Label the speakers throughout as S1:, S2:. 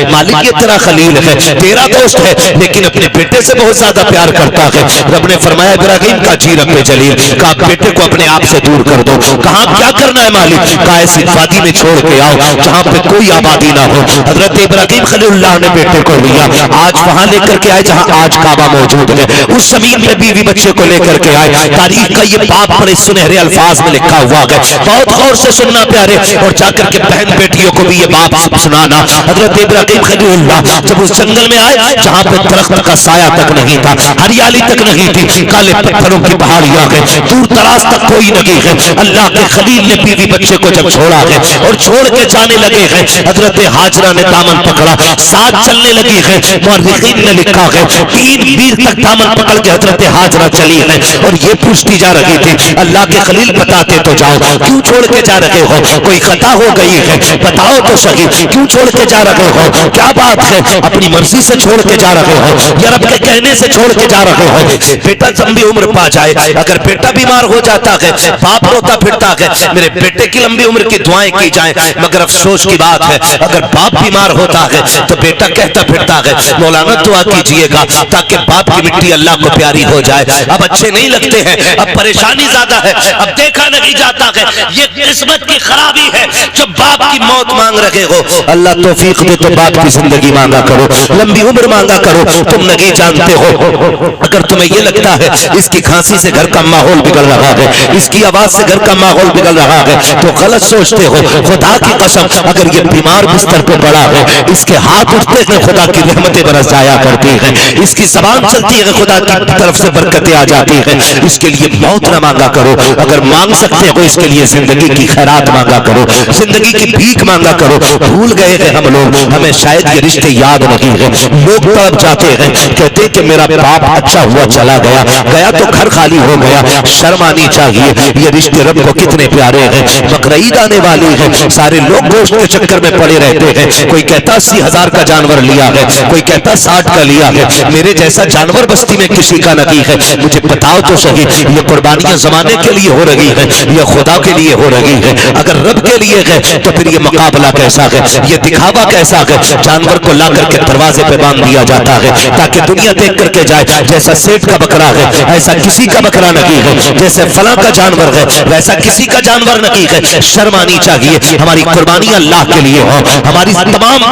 S1: मालिक ये तेरा खलील है, तेरा दोस्त है, लेकिन अपने बेटे से बहुत ज्यादा प्यार करता है। रब ने फरमाया इब्राहिम का जी रब जलील, कहा बेटे को अपने आप से दूर कर दो। कहा क्या करना है मालिक? कहा ऐसी वादी में छोड़ के आओ जहां पे कोई आबादी ना हो। हजरत इब्राहिम खलीलुल्लाह ने बेटे को लिया, आज वहां लेकर के आए जहां आज काबा मौजूद है। उस जमीन पे बीवी बच्चे को लेकर के आए। तारीख का ये बाप बड़े सुनहरे अल्फाज में लिखा हुआ है, बहुत गौर से सुनना प्यारे, और जाकर के बहन बेटियों को भी ये बाप सुनाना। हजरत इब्राहिम खलीलुल्लाह जब उस जंगल में आए जहां पे दरख्त का साया तक नहीं था, हरियाली तक नहीं थी, काले पत्थरों की पहाड़ियां है, दूर दराज तक कोई नहीं है। अल्लाह के खलील ने बीवी बच्चे को जब छोड़ा है और छोड़ के जाने लगे हैं, हजरत हाजरा ने दामन पकड़ा, साथ चलने लगी है। मुअर्रिखीन ने लिखा है 3 मील तक दामन पकड़ के हजरत हाजरा चली है और ये पूछती जा रही थी, अल्लाह के खलील बताते तो जाओ, क्यों छोड़ के जा रहे हो? कोई खता हो गई है, बताओ तो सही, क्यों छोड़ के जा रहे हो? क्या बात है? अपनी मर्जी से छोड़ के जा रहे हो या रब के कहने से छोड़ के जा रहे हो? बेटा लंबी उम्र पा जाए, अगर बेटा बीमार हो जाता है, बाप रोता फिरता है, मेरे बेटे की लंबी उम्र की दुआएं की जाए, मगर अफसोस की बात है अगर बाप बीमार होता है तो बेटा कहता फिरता है मौलाना दुआ कीजिएगा ताकि बाप की मिट्टी अल्लाह को प्यारी हो जाए। अब अच्छे नहीं लगते हैं, अब परेशानी ज्यादा है, अब देखा नहीं जाता है। ये किस्मत की खराबी है जब बाप की मौत मांग रहे हो। अल्लाह तौफीक दे तो बाप की जिंदगी मांगा करो, लंबी उम्र मांगा करो। तुम नहीं जानते हो, अगर तुम्हें यह लगता है इसकी खांसी से घर का माहौल बिगड़ रहा है, इसकी आवाज से घर का माहौल बिगड़ रहा है, तो गलत सोचते हो। खुदा की कसम अगर ये बीमार बिस्तर पे पड़ा है, इसके हाथ उठते हैं खुदा की रहमतें बरस जाया करती हैं, इसकी जबान चलती है खुदा की तरफ से बरकतें आ जाती हैं। इसके लिए मौत न मांगा करो, अगर मांग सकते हो इसके लिए जिंदगी की खैरात मांगा करो, जिंदगी की भीख मांगा करो। भूल गए हैं हम लोग, हमें शायद ये रिश्ते याद नहीं है। लोग तड़प जाते हैं, कहते कि मेरा बाप अच्छा हुआ चला गया, गया तो घर खाली हो गया। शर्म आनी चाहिए, ये रिश्ते रब को कितने प्यारे हैं। बकरीद आने वाली है, सारे लोग गोश्त के चक्कर में पड़े रहते हैं। कोई कहता 80,000 का जानवर लिया है, कोई कहता 60 का लिया है। मेरे जैसा जानवर बस्ती में किसी का नहीं है। मुझे बताओ तो सही, ये कुर्बानियां जमाने के लिए हो रही है, ये खुदा के लिए हो रही है? अगर रब के लिए है तो फिर ये मुकाबला कैसा है, ये दिखावा कैसा है? जानवर को ला करके दरवाजे पे बांध दिया जाता है ताकि दुनिया देख करके जाए जैसा सेठ का बकरा है ऐसा किसी का बकरा नहीं है, जैसे फला का जानवर है वैसा किसी का जानवर नहीं है। शर्म आनी चाहिए। हमारी कुर्बानी अल्लाह के लिए हो, हमारी तमाम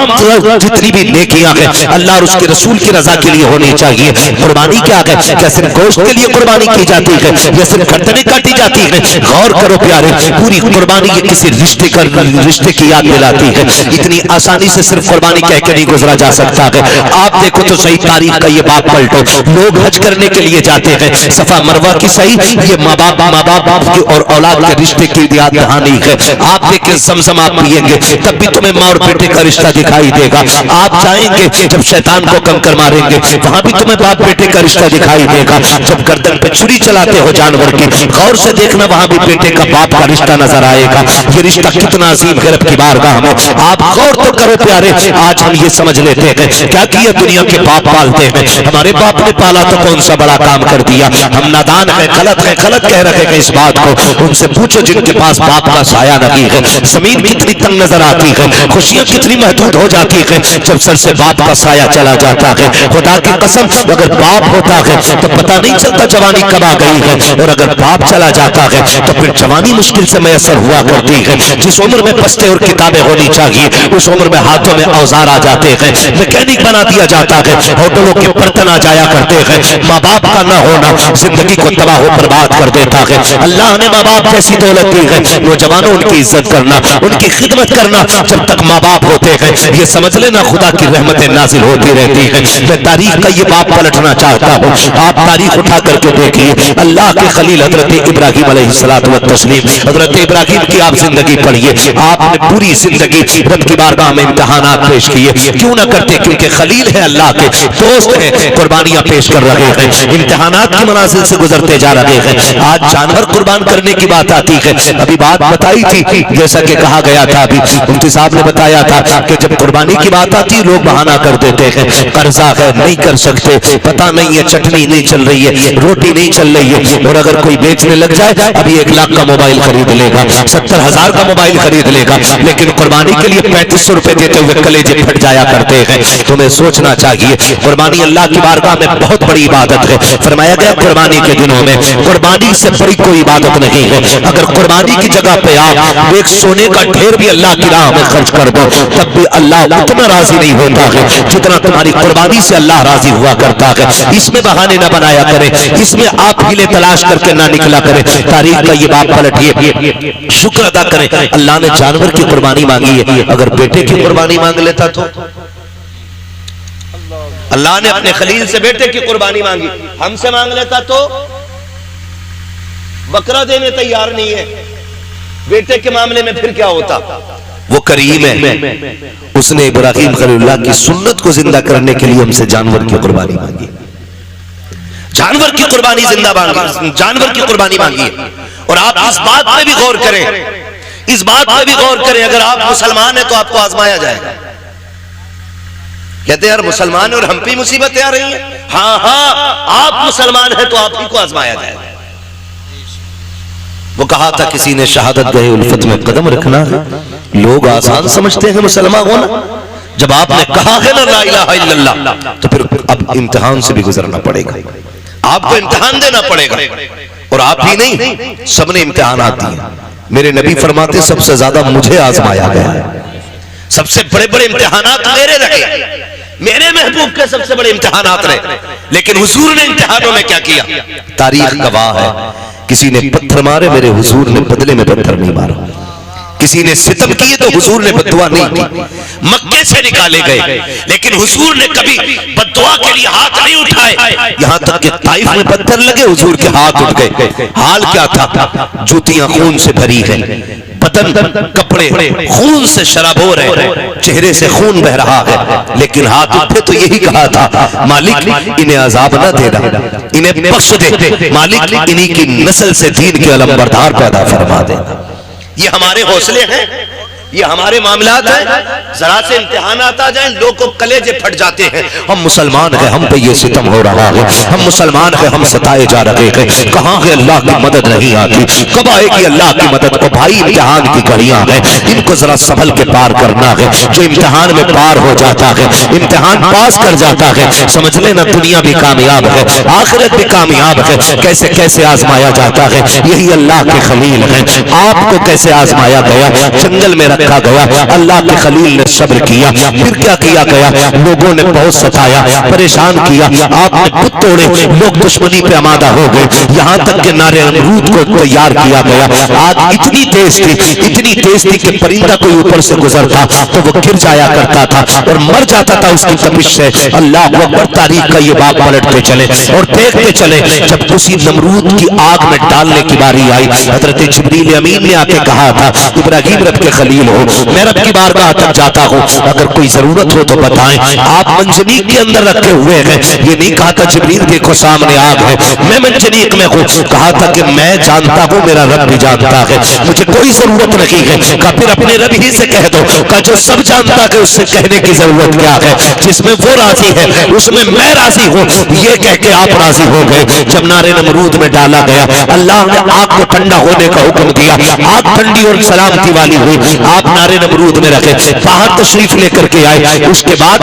S1: जितनी भी नेकियां हैं अल्लाह और उसके रसूल की रजा के लिए होनी चाहिए। कुर्बानी क्या है? क्या सिर्फ गोश्त के लिए कुर्बानी की जाती है या सिर्फ गर्दनें काटी जाती है? गौर करो प्यारे, पूरी कुर्बानी ये किसी रिश्ते की याद दिलाती है। इतनी आसानी से सिर्फ कुर्बानी कह के नहीं गुजरा जा सकता है। आप देखो तो सही तारीख का ये बाप पलटो, लोग हज करने के लिए जाते हैं, सफा मरवा की सही ये माँ बाप की और औलाद के रिश्ते की याद दहानी है। आप देखें समसम आप पिएंगे तब भी तुम्हें माँ और बेटे का रिश्ता दिखाई देगा। आप जाएंगे जब शैतान को कंकर मारेंगे वहां भी तुम्हें बाप बेटे का रिश्ता दिखाई देगा। जब गर्दन पे छुरी चलाते हो जानवर की, गौर से देखना वहां भी बेटे का बाप का रिश्ता नजर आएगा। ये रिश्ता कितना अजीम है रब की बारगाह में। आप गौर तो करो प्यारे, आज हम ये समझ लेते हैं क्या किया दुनिया के बाप पालते हैं, हमारे बाप ने पाला तो कौन सा बड़ा काम कर दिया। हम नादान है, गलत कह रहे हैं इस बात को। उनसे पूछो जिनके पास बाप का साया नहीं है। जमीन कितनी तंग नजर आती है, खुशियां कितनी महदूद हो जाती है जब सर से बाप का साया चला जाता है। खुदा की कसम अगर बाप होता है तो पता नहीं चलता जवानी कब आ गई है, और अगर बाप चला जाता है तो फिर जवानी मुश्किल से मैसर हुआ करती है। जिस उम्र में बस्ते और किताबें होनी चाहिए उस उम्र में हाथों में औजार आ जाते हैं, मैकेनिक बना दिया जाता है, होटलों के बर्तन आ जाया करते हैं। माँ बाप का न होना जिंदगी को तबाह बर्बाद कर देता है। अल्लाह ने माँ बाप जैसी दौलत दी है, नौजवानों उनकी इज्जत करना, उनकी खिदमत करना। जब तक माँ बाप होते हैं ये समझ लेना खुदा की रहमतें नाजिल होती रहती है। मैं तारीख का ये बाप पलटना चाहता हूँ, आप तारीख उठा करके देखिए। अल्लाह के खलील हजरत इब्राहिम अलैहिस्सलातु व तस्लीम, हजरत इब्राहिम की आप जिंदगी पढ़िए। आपने पूरी जिंदगी रब की बारगाह में इम्तिहानात पेश किए, क्यों ना करते? क्योंकि खलील है, अल्लाह के दोस्त हैं, कुर्बानियां पेश कर रहे हैं, इम्तिहानात की मनाजिल से गुजरते जा रहे हैं। आज जानवर कुर्बान करने की बात आती है। अभी बात बताई थी जैसा कि कहा गया था, अभी मुफ्ती साहब ने बताया था कि जब कुर्बानी की बात आती है लोग बहाना कर देते हैं, कर्जा है नहीं कर सकते, पता नहीं है चटनी नहीं चल रही है, रोटी नहीं चल रही है। और अगर कोई बेचने लग जाए अभी 1 लाख का मोबाइल खरीद लेगा, 70,000 का मोबाइल खरीद लेगा, लेकिन कुर्बानी के लिए 3500 रुपए देते हुए कलेजे फट जाया करते हैं। तुम्हें सोचना चाहिए कुर्बानी अल्लाह की बारगाह में बहुत बड़ी इबादत है। फरमाया गया कुर्बानी के दिनों में कुर्बानी से बड़ी कोई इबादत नहीं है। अगर कुर्बानी की जगह पे आप एक सोने का ढेर भी अल्लाह की राह में खर्च कर दो तब भी अल्लाह उतना राजी नहीं होता है जितना तुम्हारी कुर्बानी से अल्लाह राजी हुआ करता है। इसमें बहाने ना बनाया करें, इसमें आप हीले तलाश करके ना निकला करें। तारीख का ये बात पलटिए, शुक्र अदा करें अल्लाह ने जानवर की कुर्बानी मांगी है। अगर बेटे की कुर्बानी मांग लेता तो अल्लाह ने अपने खलील से बेटे की कुर्बानी मांगी, हमसे मांग लेता तो बकरा देने तैयार नहीं है। बेटे के मामले में फिर क्या होता? वो करीम है, उसने इब्राहीम खलीलुल्लाह की सुन्नत को जिंदा करने के लिए हमसे जानवर की कुर्बानी मांगी। जानवर की कुर्बानी जिंदा मांगी, जानवर की कुर्बानी मांगी। और आप इस बात पे भी गौर करें, इस बात पे भी गौर करें, अगर आप मुसलमान हैं तो आपको आजमाया जाएगा। कहते हैं यार मुसलमान और हम पे मुसीबतें आ रही हैं। हाँ हाँ, आप मुसलमान हैं तो आप ही को आजमाया जाएगा। वो कहा था किसी ने शहादत गए उल्फत में कदम रखना है। लोग आसान समझते हैं मुसलमान होना। जब आपने कहा है ना ला इलाहा इल्लल्लाह तो फिर अब इम्तिहान से भी गुजरना पड़ेगा, आपको इम्तिहान देना पड़ेगा। और आप ही नहीं, सबने इम्तिहान दिए। मेरे नबी फरमाते सबसे ज्यादा मुझे आजमाया गया है, सबसे बड़े बड़े इम्तिहानात मेरे रहे, मेरे महबूब के सबसे बड़े इम्तिहानात रहे। लेकिन हुजूर ने इम्तिहानों में क्या किया? तारीख गवाह है, किसी ने पत्थर मारे, मेरे हुजूर ने बदले में पत्थर नहीं मारा। किसी ने सितम किए तो हुजूर ने बद्दुआ नहीं की। मक्के से निकाले गए लेकिन हुजूर ने कभी बद्दुआ के लिए हाथ नहीं उठाए। यहां तक कि ताइफ में पत्थर लगे, हुजूर के हाथ उठ गए। हाल क्या था? जूतियां खून से भरी है, बदन कपड़े खून से शराबोर है, चेहरे से खून बह रहा है। लेकिन हाथ उठे तो यही कहा था मालिक इन्हें अजाब न देना, इन्हें बख्श दे, मालिक इन्हीं की नस्ल से दीन के अलमबरदार पैदा फरमा दे। ये हमारे हौसले हैं, ये हमारे मामलात हैं। जरा से इम्तिहान आता जाए लोग को कलेजे फट जाते हैं। हम मुसलमान हैं, हम पे ये सितम हो रहा है, हम मुसलमान हैं, हम सताए जा रहे हैं। कहाँ है अल्लाह की मदद नहीं आती? कब आएगी अल्लाह की मदद? को भाई इम्तिहान की घड़ियां हैं, इनको जरा संभल के पार करना है। जो इम्तिहान में पार हो जाता है, इम्तिहान पास कर जाता है, समझ लेना दुनिया भी कामयाब है, आखिरत भी कामयाब है। कैसे कैसे आजमाया जाता है, यही अल्लाह के खलील है। आपको कैसे आजमाया गया? जंगल में रखा गया, अल्लाह के खलील ने सब्र किया। फिर क्या किया गया? लोगों ने बहुत सताया, परेशान किया, आपने बुत तोड़े, लोग दुश्मनी पे आमादा हो गए। यहाँ तक कि नारे अमरूद को तैयार किया गया। आग इतनी तेज थी, इतनी तेज थी कि परिंदा कोई ऊपर से गुजरता तो वो गिर जाया करता था और मर जाता था उसकी तपिश से। अल्लाह अकबर, तारीख का ये बाप पलटते चले और देखते चले। जब उसी नमरूद की आग में डालने की बारी आई, हजरत जिब्रील अमीन ने आके कहा था इब्राहीम रब के खलील हो, मैं रब की बारगाह तक जाता हूँ, अगर कोई जरूरत हो तो बताएं। आप मंजनीक के अंदर रखे हुए हैं, ये नहीं कहा था जिब्रील देखो सामने आग है, मैं मंजनीक में हूँ। कहा था कि मैं जानता हूँ, मेरा रब भी जानता है, मुझे कोई जरूरत नहीं है। कहा फिर अपने रब ही से कह दो। कहा जो सब जानता है उससे कहने की जरूरत क्या है? जिसमें वो राजी है उसमें मैं राजी हूँ, ये कह के आप राजी हो गए। जब नारे नमरूद में डाला गया, अल्लाह ने आग को ठंडा होने का हुक्म दिया। आग ठंडी और सलामती वाली हुई। आप नारे नमरूद में रखे, बाहर तशरीफ लेकर के आए। उसके बाद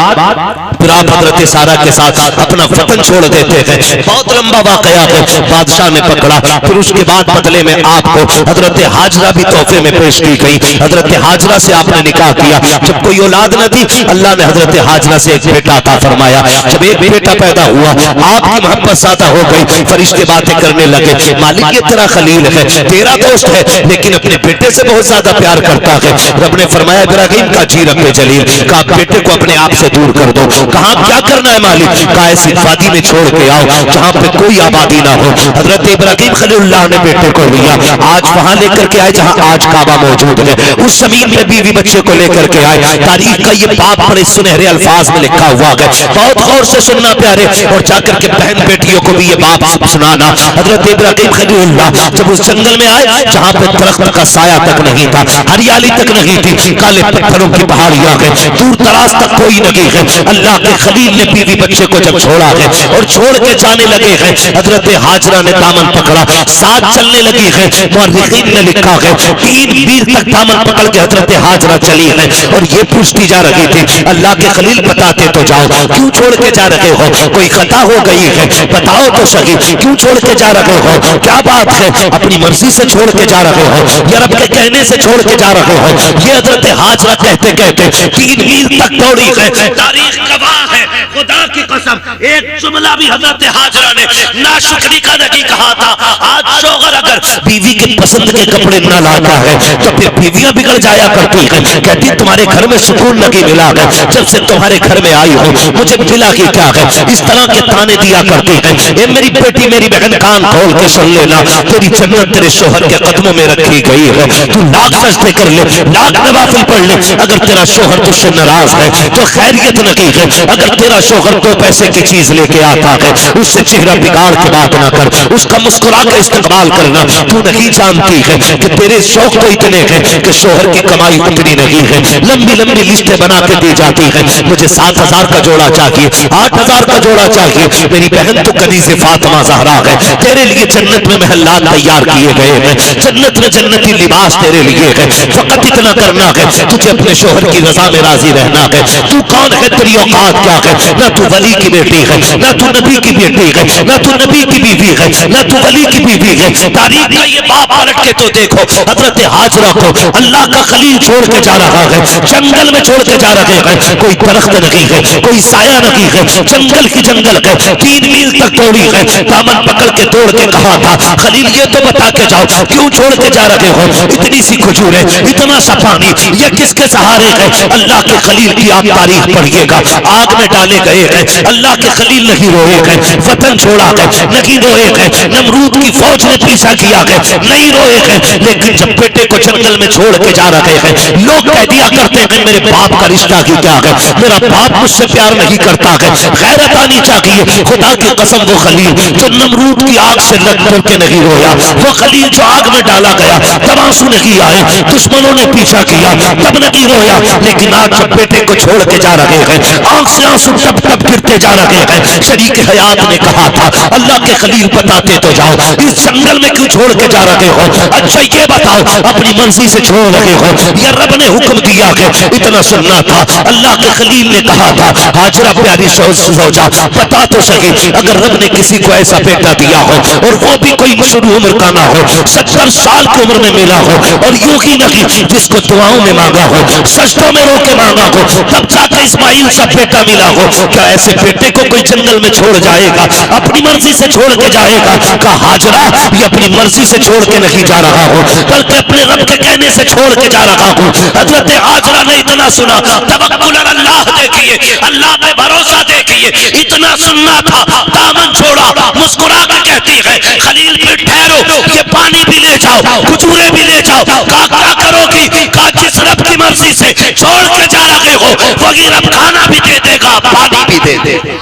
S1: फिर आप हजरत सारा के साथ अपना वतन छोड़ देते हैं। बहुत लंबा वाकया है, बादशाह ने पकड़ा। फिर उसके बाद बदले में आपको हजरत हाजरा भी तोहफे में पेश की गई। हजरत हाजरा से आपने निकाह किया। जब कोई औलाद न थी, अल्लाह ने हजरत हाजरा से एक बेटा अता फरमाया। जब एक बेटा पैदा हुआ, आपकी मोहब्बत ज्यादा हो गई। फरिश्ते बातें करने लगे, मालिक ये तेरा खलील है, तेरा दोस्त है, लेकिन अपने बेटे से बहुत ज्यादा प्यार करता है। रब ने फरमाया इब्राहीम का जी रब जलील, कहा बेटे को अपने आप से दूर कर दो। कहा क्या करना है मालिक? कहा ऐसी वादी में छोड़ के आओ जहां पे कोई आबादी ना हो। हजरत इब्राहीम खलीलुल्लाह ने बेटे को लिया, आज वहां लेकर के आए जहां आज काबा मौजूद है। उस जमीन पे बीवी बच्चे को लेकर के आए। तारीख का ये बाप बड़े सुनहरे अल्फाज में लिखा हुआ है, बहुत गौर से सुनना प्यारे, और जाकर के बहन बेटियों को भी ये बाप सुनाना। हजरत इब्राहीम खलीलुल्लाह जब उस जंगल में आए जहां पे दरख्त का साया तक नहीं था, हरियाली तक नहीं थी, काले पत्थरों की पहाड़ियां हैं, दूर दराज तक कोई नहीं है। अल्लाह के खलील ने बीवी बच्चे को जब छोड़ा है और छोड़ के जाने लगे हैं, हजरत हाजरा ने दामन पकड़ा, साथ चलने लगी है। मुअर्रिखीन ने लिखा है 3 मील तक दामन पकड़ के हजरत हाजरा चली है और ये पूछती जा रही थी, अल्लाह के खलील बताते तो जाओ, क्यों छोड़ के जा रहे हो? कोई खता हो गई है, बताओ तो सही, क्यों छोड़ के जा रहे हो? क्या बात है? अपनी मर्जी से छोड़ के जा रहे हो या रब के कहने से छोड़ के जा रहे हो? ये हजरत हाजरा कहते कहते 3 मील तक दौड़ी है। तारीख गवाह है, खुदा की कसम, एक जुमला भी हजरत हाजरा ने नाशुक्री का नहीं कहा था। आज शौहर अगर बीवी के पसंद के कपड़े न लाता है तो फिर बीवियां बिगड़ जाया करती है। कहती तुम्हारे घर में सुकून नहीं मिला है, जब से तुम्हारे घर में आई हो मुझे मिला कि क्या है, इस तरह के ताने दिया करती है। ये मेरी बेटी मेरी बहन कान खोल के सुन लेना, तेरी जन्नत तेरे शौहर के कदमों में रखी गई है। तू लाख सजदे कर ले, लाख नवाफिल पढ़ ले, अगर तेरा शौहर तुझसे नाराज है तो खैरियत नहीं है। अगर तेरा शौहर 2 पैसे की चीज लेके आता है उससे चेहरा बिगाड़ के बात ना कर, उसका मुस्कुरा के इस्तेमाल करना। तू नहीं जानती है कि तेरे शौक तो इतने हैं कि शौहर की कमाई उतनी नहीं है। लंबी लंबी लिस्टें बना के दी जाती है, मुझे 7,000 का जोड़ा चाहिए, 8,000 का जोड़ा चाहिए। मेरी बहन तो कनी से फातिमा ज़हरा है, तेरे लिए जन्नत में महल्लात तैयार किए गए हैं, जन्नत में जन्नती लिबास तेरे लिए है। फकत इतना करना है, तुझे अपने शौहर की रजा में राजी रहना है। तू कौन है, तेरी औकात क्या है? ना तू वली की बेटी है, ना तू नबी की बेटी है, ना तू नबी की बीवी है, ना तू वली की बीवी है। तारीख का ये बाप पलट के तो देखो, हजरत हाजरा को अल्लाह का खलील छोड़ के जा रहा है, जंगल में छोड़ के जा रहे हैं। कोई दरख्त नहीं है, कोई साया नहीं है, जंगल ही जंगल है। 3 मील तक दौड़ी है, दामन पकड़ के दौड़ के कहा था, खलील ये तो बता के जाओ क्यों छोड़ के जा रहे हो? इतनी सी खजूरें, इतना सा पानी, ये किसके सहारे है? अल्लाह के खलील की आप तारीफ पढ़िएगा, आग में डाले गए हैं, अल्लाह के खलील नहीं रोए हैं, वतन छोड़ा है नहीं रोए हैं, नमरूद की फौज ने पीछा किया है नहीं रोए हैं। लेकिन जब बेटे को जंगल में छोड़ के जा रहे हैं, लोग कह दिया करते हैं मेरे बाप का रिश्ता ही क्या है, मेरा बाप मुझसे प्यार नहीं करता है। गैरत आनी चाहिए। खुदा की कसम, वो खलील जो नमरूद की आग से लग के नहीं रोया, वो खलील जो आग में डाला गया तब आंसू नहीं आए, दुश्मनों ने पीछा किया तब नहीं रोया। लेकिन आज जब बेटे को छोड़ के जा रहे हैं, आंख से आंसू टप टप गिरते जा रहे हैं। शरीक हयात ने कहा था, अल्लाह के खलील बताते तो जाओ, इस जंगल में क्यों छोड़ के जा रहे हो? अच्छा ये बताओ, अपनी मर्जी से छोड़ रहे हो या रब ने हुक्म दिया है? इतना सुनना था। अल्लाह के खलील ने कहा था, हाजरा प्यारी सौजा बता तो सही, अगर रब ने किसी को ऐसा बेटा दिया हो और वो भी कोई शुरू उम्र का ना हो, 70 साल की उम्र में मिला हो और यूं ही नहीं जिसको दुआओं में मांगा हो, सजदों में रो के मांगा हो, तब जाके इस्माइल सा बेटा मिला हो, क्या ऐसे बेटे को कोई जंगल में छोड़ जाएगा? अपनी मर्जी से छोड़ के जाएगा? कहा हाजरा ये अपनी मर्जी से छोड़ के नहीं जा रहा हो, बल्कि अपने रब के कहने से छोड़ के जा रहा हूं। हजरत हाजरा ने इतना सुना, तवक्कुल अल्लाह देखिए, अल्लाह पे भरोसा देखिए, इतना सुनना था। दामन छोड़ा, मुस्कुरा के कहती है, खलील पे ठहरो, ये पानी भी ले जाओ, खजूरें भी ले जाओ। कहा क्या करोगी? कहा जिस रब की मर्जी से छोड़ के जा रहे हो वही रब खाना भी दे देगा, पानी भी दे दे।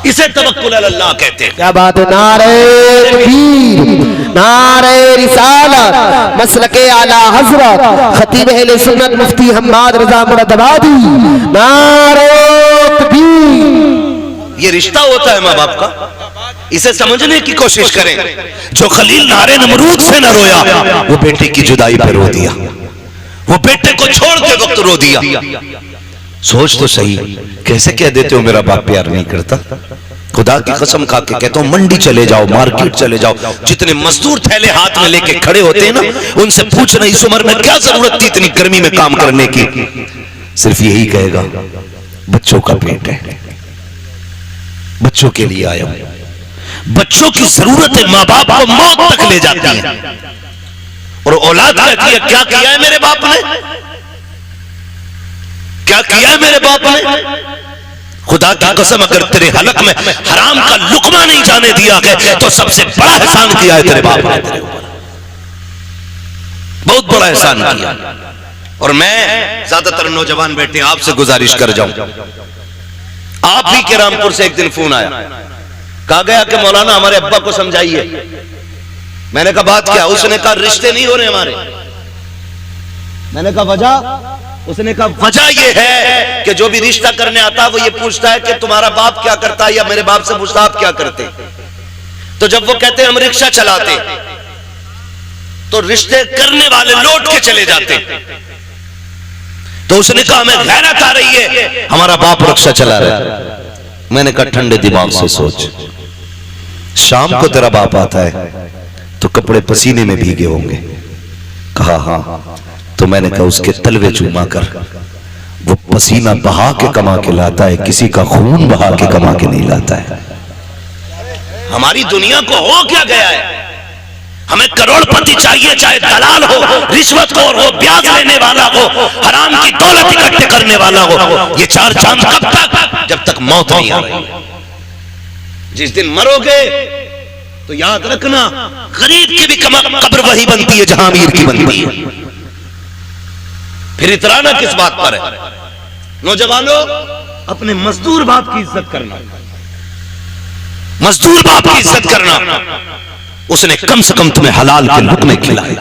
S1: इसे तवक्कुल अल्लाह कहते हैं।
S2: क्या बात है? नारे तकबीर, नारे रिसालत, मसलके आला हजरत खतीब अहले सुन्नत मुफ्ती हम्माद रजा मुरादाबादी, नारे तकबीर।
S1: ये रिश्ता होता है माँ बाप का, इसे समझने की कोशिश करें। जो खलील नारे नमरूद से न रोया, वो बेटे की जुदाई पर रो दिया, वो बेटे को छोड़ के वक्त रो दिया। सोच तो सही, कैसे कह देते हो मेरा बाप प्यार नहीं करता? खुदा की कसम खा के कहता हूं, मंडी चले जाओ, मार्केट चले जाओ, जितने मजदूर थैले हाथ में लेके खड़े होते हैं ना, उनसे पूछना इस उम्र में क्या जरूरत थी इतनी गर्मी में काम करने की? सिर्फ यही कहेगा, बच्चों का पेट है, बच्चों के लिए आया हूं। बच्चों की जरूरतें माँ बाप को मौत तक ले जाती है और औलाद कहती है क्या किया है मेरे बाप ने, क्या किया है मेरे बाप ने? खुदा की कसम, अगर तेरे हलक में हराम का लुकमा नहीं जाने दिया है तो सबसे बड़ा एहसान किया है तेरे बाप ने तेरे ऊपर, बहुत बड़ा एहसान किया। और मैं ज्यादातर नौजवान बेटे आपसे गुजारिश कर जाऊं, आप भी के रामपुर से एक दिन फोन आया, कहा गया कि मौलाना हमारे अब्बा को समझाइए। मैंने कहा बात क्या? उसने कहा रिश्ते नहीं हो रहे हमारे। मैंने कहा वजह? उसने कहा वजह यह है कि जो भी रिश्ता करने आता है वो ये पूछता है कि तुम्हारा बाप क्या करता है, या मेरे बाप से पूछता आप क्या करते। तो जब वो कहते हम रिक्शा चलाते, तो रिश्ते करने वाले लौट के चले जाते। तो उसने कहा हमें गैरत आ रही है, हमारा बाप रिक्शा चला रहा है। मैंने कहा ठंडे दिमाग से सोच, शाम को तेरा बाप आता है तो कपड़े पसीने में भीगे होंगे। कहा हाँ। तो मैंने कहा उसके तलवे चूमा कर, वो पसीना बहा के कमा के लाता है, किसी का खून बहा के कमा के नहीं लाता है। हमारी दुनिया को हो क्या गया है, हमें करोड़पति चाहिए, चाहे दलाल हो, रिश्वतखोर हो, ब्याज लेने वाला हो, हराम की दौलत इकट्ठे करने वाला हो। ये चार चांद कब तक? जब तक मौत नहीं आ रही। जिस दिन मरोगे तो याद रखना, गरीब की भी कब्र वही बनती है जहां अमीर की बनती है। फिर इतराना किस बात पर है? नौजवानों, अपने मजदूर बाप की इज्जत करना, मजदूर बाप की इज्जत करना। उसने कम से कम तुम्हें हलाल के लुक़्मे खिलाए।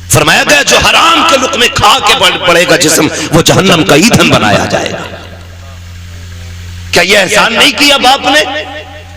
S1: फरमाया गया जो हराम के लुक़्मे खा के पड़ेगा जिस्म, वो जहन्नम का ईंधन बनाया जाएगा। क्या यह एहसान नहीं किया बाप ने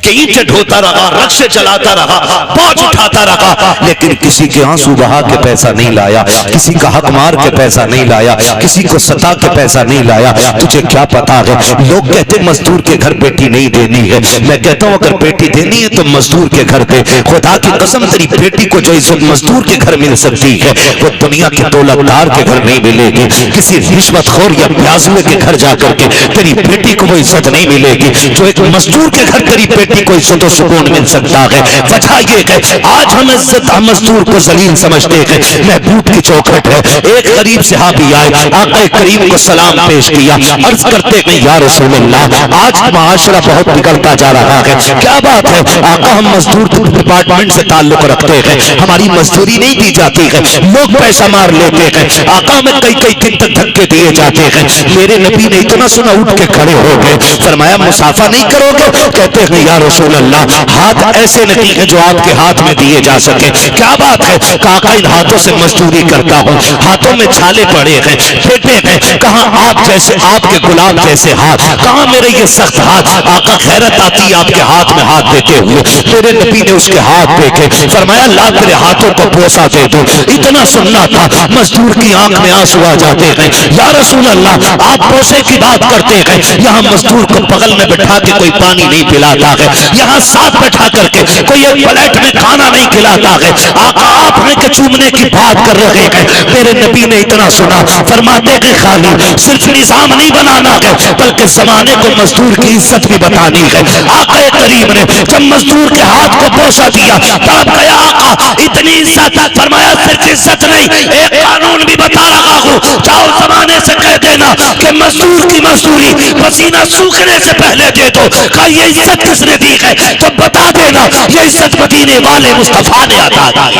S1: कि ईंटें ढोता रहा, रक्शे चलाता रहा, बोझ उठाता रहा, लेकिन किसी के आंसू बहा के पैसा नहीं लाया, किसी का हक मार के पैसा नहीं लाया, किसी को सता के पैसा नहीं लाया। तुझे क्या पता है, लोग कहते मजदूर के घर बेटी नहीं देनी है। मैं कहता हूं अगर बेटी देनी है तो मजदूर के घर दे। खुदा की कसम तेरी बेटी को जो इज्जत मजदूर के घर मिल सकती है वो दुनिया के दौलतदार के घर नहीं मिलेगी। किसी रिश्वतखोर या प्याजुए के घर जाकर के तेरी बेटी को वो इज्जत नहीं मिलेगी जो एक मजदूर के घर तेरी बेटी कोई इज्जत सुकून मिल सकता है। वजह यह है आज हम इज्जत मजदूर को जलील समझते हैं। महबूब की चौखट है, एक गरीब सहाबी आए, आका करीम को सलाम पेश किया, अर्ज करते हैं या रसूल अल्लाह आज माशरा बहुत बिगड़ता जा रहा है, क्या बात है? आका हम मजदूर डिपार्टमेंट से ताल्लुक रखते हैं, हमारी मजदूरी नहीं दी जाती है, लोग पैसा मार लेते हैं, आका में कई कई दिन तक धक्के दिए जाते हैं। मेरे नबी ने इतना सुना उठ के खड़े हो गए, फरमाया मुसाफा नहीं करोगे? कहते हैं या रसूल अल्लाह हाथ ऐसे नहीं है जो आपके हाथ में दिए जा सके। क्या बात है? काका इन हाथों से मजदूरी करता हूँ, हाथों में छाले पड़े हैं, फेंटे हैं, कहाँ आप जैसे आपके गुलाब जैसे हाथ, कहाँ मेरे ये सख्त हाथ? आका खैरत आती है आपके हाथ में हाथ देते हुए। मेरे नबी ने उसके हाथ देखे, फरमाया ला तेरे हाथों को बोसा दे दो। इतना सुनना था, मजदूर की आंख में आंसू आ जाते हैं। या रसूल अल्लाह आप बोसे की बात करते हैं, यहाँ मजदूर को बगल में बैठा के कोई पानी नहीं पिलाता है, यहाँ साथ बैठा करके कोई एक प्लेट में खाना नहीं खिलाता है। आका आप हैं कि चूमने की बात कर रहे हैं। मेरे नबी ने इतना सुना, फरमाते हैं खाली सिर्फ निजाम नहीं बनाना है बल्कि जमाने को मजदूर की इज्जत भी बतानी है। आका करीम ने जब मजदूर के हाथ को बोसा दिया तब गया आका इतनी इज्जत, फरमाया सिर्फ इज्जत नहीं एक कानून भी बता रहा हूँ, जाओ जमाने से कह देना कि मजदूर की मजदूरी पसीना सूखने से पहले दे दो। का ये इज्जत किसने दी है तो बता देना, ये इज्जत मदीने वाले मुस्तफा ने अता की।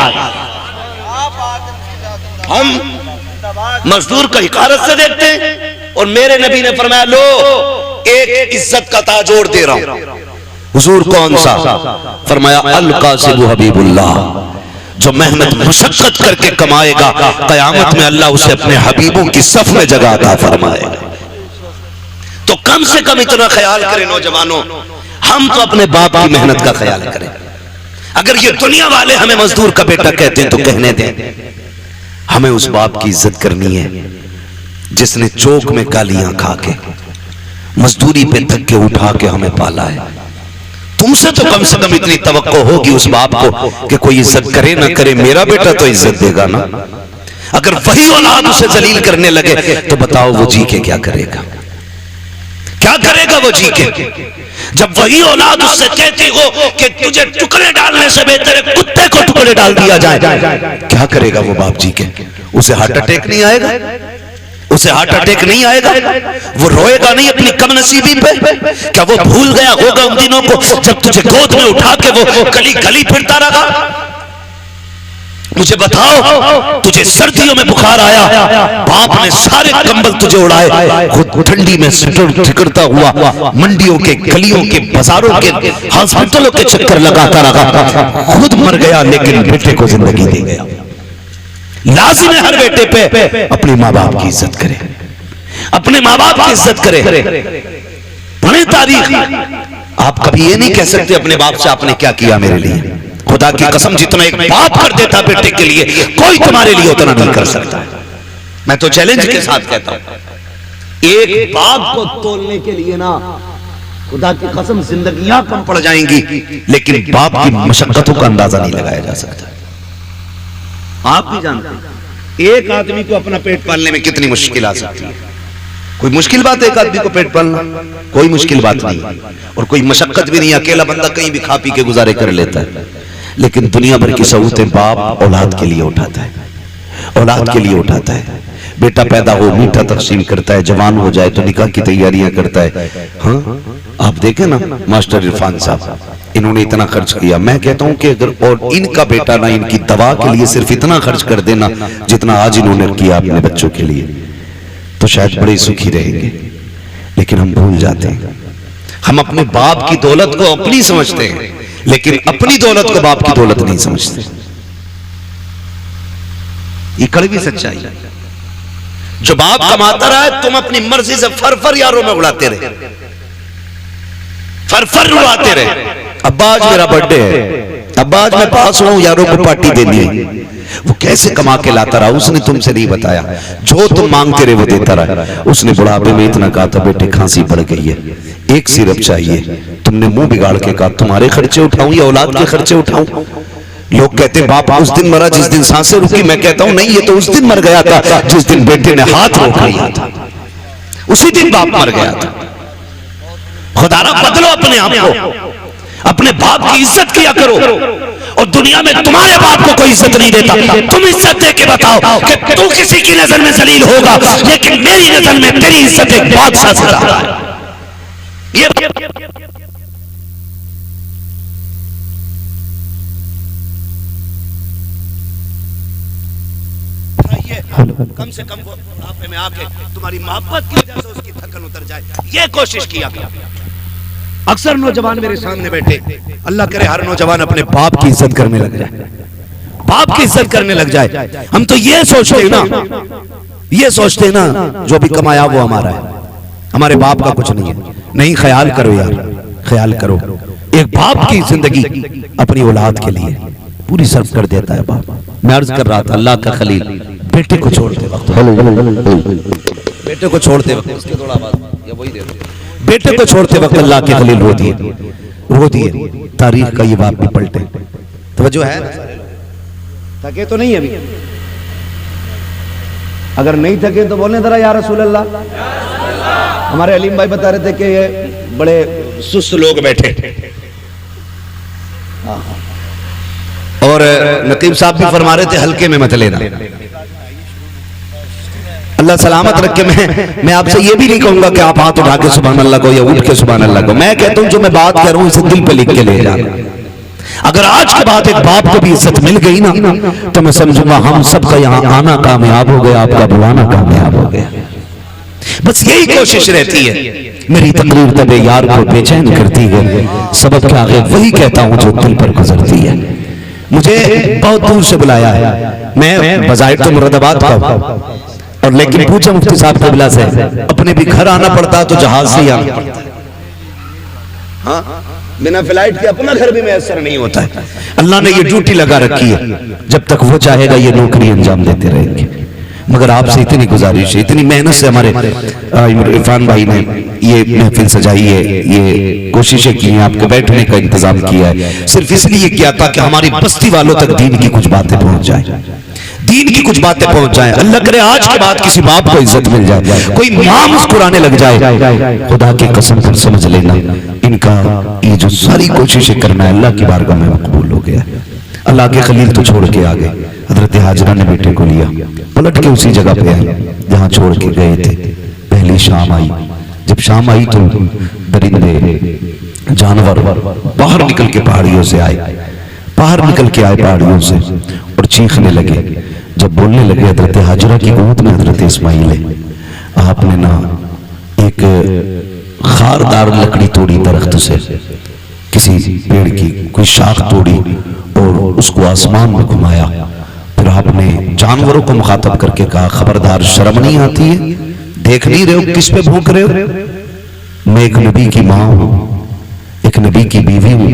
S1: हम मजदूर को हिकारत से देखते हैं और मेरे नबी ने फरमाया लो एक इज्जत का ताजोड़ दे रहा हूं। हुजूर कौन सा? फरमाया अल कासिबु हबीबुल्लाह, जो मेहनत मशक्कत करके कमाएगा कयामत में अल्लाह उसे अपने हबीबों की सफ में जगह अता फरमाएगा। तो कम से कम इतना ख्याल करें नौजवानों, हम तो अपने बाप की मेहनत का ख्याल करें। अगर ये दुनिया वाले हमें मजदूर का बेटा कहते हैं तो कहने दें, हमें उस बाप की इज्जत करनी है जिसने चौक में गालियां खा के मजदूरी पे धक्के उठा के हमें पाला है। तुमसे तो कम से कम इतनी तवक्को होगी उस बाप को कि कोई इज्जत करे ना करे, मेरा बेटा तो इज्जत देगा ना। अगर वही औलाद उसे जलील करने लगे तो बताओ वो जी के क्या करेगा? क्या करेगा वो जी के? जब वही औलाद उससे कहती हो कि तुझे टुकड़े डालने से बेहतर है कुत्ते को टुकड़े डाल दिया जाए, क्या करेगा वो बाप जी के? उसे हार्ट अटैक नहीं आएगा? उसे हार्ट अटैक नहीं आएगा? वो रोएगा नहीं अपनी कमनसीबी पे? क्या वो भूल गया होगा उन दिनों को जब तुझे गोद में उठा के वो गली गली फिरता रहा? मुझे बताओ, तुझे सर्दियों में बुखार आया, बाप ने सारे कंबल तुझे उड़ाए, खुद ठंडी में ठिकरता हुआ मंडियों के गलियों के बाजारों के हॉस्पिटलों के चक्कर लगाता रहा, खुद मर गया लेकिन बेटे को जिंदगी दे गया। लाजिम है हर बेटे पे अपने माँ बाप की इज्जत करे, अपने माँ बाप की इज्जत करे। पढ़े तारीख, आप कभी ये नहीं कह सकते अपने बाप से आपने क्या किया मेरे लिए। खुदा की कसम जितना एक बाप कर देता बेटे के लिए, कोई तुम्हारे लिए उतना नहीं कर सकता। मैं तो चैलेंज के साथ कहता हूं, एक बाप को तोलने के लिए ना खुदा की कसम जिंदगियां कम पड़ जाएंगी, लेकिन बाप की मशक्कतों का अंदाजा नहीं लगाया जा सकता। आप भी जानते हैं एक आदमी को अपना पेट पालने में कितनी मुश्किल आ सकती है। कोई मुश्किल बात है एक आदमी को पेट पालना? कोई मुश्किल बात नहीं, और कोई मशक्कत भी नहीं। अकेला बंदा कहीं भी खा पी के गुजारे कर लेता है, लेकिन दुनिया भर की सहूलतें बाप औलाद के लिए उठाता है, औलाद के लिए उठाता है। बेटा पैदा हो मीठा तकसीम करता है, जवान हो जाए तो निकाह की तैयारियां करता है। हाँ, आप देखें ना मास्टर इरफान साहब, इन्होंने इतना खर्च किया। मैं कहता हूं कि अगर और इनका बेटा ना इनकी दवा के लिए सिर्फ इतना खर्च कर देना जितना आज इन्होंने किया अपने बच्चों के लिए, तो शायद बड़े सुखी रहेंगे। लेकिन हम भूल जाते हैं, हम अपने बाप की दौलत को अपनी समझते हैं, लेकिन अपनी दौलत को बाप की दौलत नहीं समझते। ये कड़वी सच्चाई है। जो बाप कमाता रहा है, तुम अपनी मर्जी से फर यारों में उड़ाते रहे, फर उड़ाते रहे। अब्बा आज मेरा बर्थडे है, अब्बा आज मैं पास हूं, यारों को पार्टी देनी है। वो कैसे कमा के लाता रहा उसने तुमसे नहीं बताया। जो तुम मांगते रहे वो देता रहा। उसने बुढ़ापे में इतना कहा था, बेटे खांसी पड़ गई है, एक सिरप चाहिए। तुमने मुंह बिगाड़ के कहा तुम्हारे खर्चे उठाऊं या औलाद के खर्चे उठाऊं? लोग कहते हैं बाप उस दिन मरा जिस दिन सांसें रुकी। मैं कहता हूं नहीं, ये तो उस दिन मर गया था जिस दिन बेटे ने हाथ रोक लिया था, उसी दिन बाप मर गया था। खुदारा बदलो अपने आप को, अपने बाप की इज्जत किया करो। और दुनिया में तुम्हारे बाप को कोई इज्जत नहीं देता, तुम इज्जत दे के बताओ कि तू किसी की नजर में जलील होगा, लेकिन मेरी नजर में तेरी इज्जत एक बादशाह से ज्यादा है। कम से कम वो बुढ़ापे में आके तुम्हारी मोहब्बत की वजह से उसकी थकन उतर जाए, ये कोशिश किया। अक्सर नौजवान मेरे सामने बैठे, अल्लाह करे हर नौजवान अपने बाप की इज्जत करने लग जाए, बाप की इज्जत करने लग जाए। हम तो ये सोचते हैं ना, ये सोचते हैं ना जो भी कमाया वो हमारा है, हमारे बाप का कुछ नहीं है। नहीं, ख्याल करो यार, ख्याल करो। एक बाप की जिंदगी अपनी औलाद के लिए पूरी सर्व कर देता है बाप। मैं अर्ज कर रहा था, अल्लाह का खलील बेटे को छोड़ते वक्त, बेटे को छोड़ते वक्त, उसके थोड़ा आवाज या वही दे दो। बेटे को छोड़ते वक्त अल्लाह के खलील रो दिए। तारीख का ये बाप भी पलटे। तवज्जो है? थके तो नहीं अभी? अगर नहीं थके तो बोलने जरा या रसूल अल्लाह। हमारे अलीम भाई बता रहे थे कि ये बड़े सुस्त लोग बैठे, और नकीब साहब भी फरमा रहे थे हल्के में मत लेना। अल्लाह सलामत रखे। मैं आपसे ये भी नहीं कहूंगा कि आप हाथ उठा के सुभान अल्लाह को या उठ के सुभान अल्लाह को। मैं कहता हूं जो मैं बात कर रहा हूं इसे दिल पे लिख के ले जाना। अगर आज के बाद एक बाप को भी इज्जत मिल गई ना, तो मैं समझूंगा हम सबका यहाँ आना कामयाब हो गया, आपका बुलाना कामयाब हो गया। बस यही कोशिश रहती है। मेरी तकरीर तबे यार को बेचैन करती है, सबक के आगे वही कहता हूं जो दिल पर गुजरती है। मुझे बहुत दूर से बुलाया है, मैं बजाय तो मुरादाबाद का हूं, और लेकिन पूछा मुफ्ती साहब कबला से, अपने भी घर आना पड़ता तो जहाज से ही आना पड़ता। हाँ, बिना फ्लाइट के अपना घर भी मैसर नहीं होता है। अल्लाह ने ये ड्यूटी लगा रखी है, जब तक वो चाहेगा ये नौकरी अंजाम देते रहेंगे। मगर आपसे इतनी गुजारिश है, इतनी मेहनत से हमारे इरफान भाई ने ये महफिल सजाई है, ये कोशिशें की हैं, आपके बैठने का इंतजाम किया है, सिर्फ इसलिए किया था कि हमारी बस्ती वालों तक दीन की कुछ बातें पहुंच जाए, दीन की कुछ बातें पहुंच जाए। अल्लाह करे आज के बाद किसी बाप को इज्जत मिल जाए, कोई मां मुस्कुराने लग जाए। खुदा की कसम पर समझ लेना, इनका ये जो सारी कोशिशें करना है अल्लाह की बारगाह में मकबूल हो गया। अल्लाह के खलील तो छोड़ के आ गए। हजरत हाजरा ने बेटे को लिया, पलट के उसी जगह पे आए जहां छोड़ के गए थे। पहली शाम आई, जब शाम आई तो दरिंदे जानवर बाहर निकल के पहाड़ियों से आए, बाहर निकल के आए पहाड़ियों से और चीखने लगे। जब बोलने लगे हजरत हाजरा की गोद में हजरत इस्माइल है, आपने ना एक खारदार लकड़ी तोड़ी दरख्त से, किसी पेड़ की कोई शाख तोड़ी और उसको आसमान में घुमाया, फिर आपने जानवरों को मुखातब करके कहा, खबरदार, शर्म नहीं आती है? देख नहीं रहे हो किस पे भूख रहे हो? मैं एक नबी की माँ हूं, एक नबी की बीवी हूं।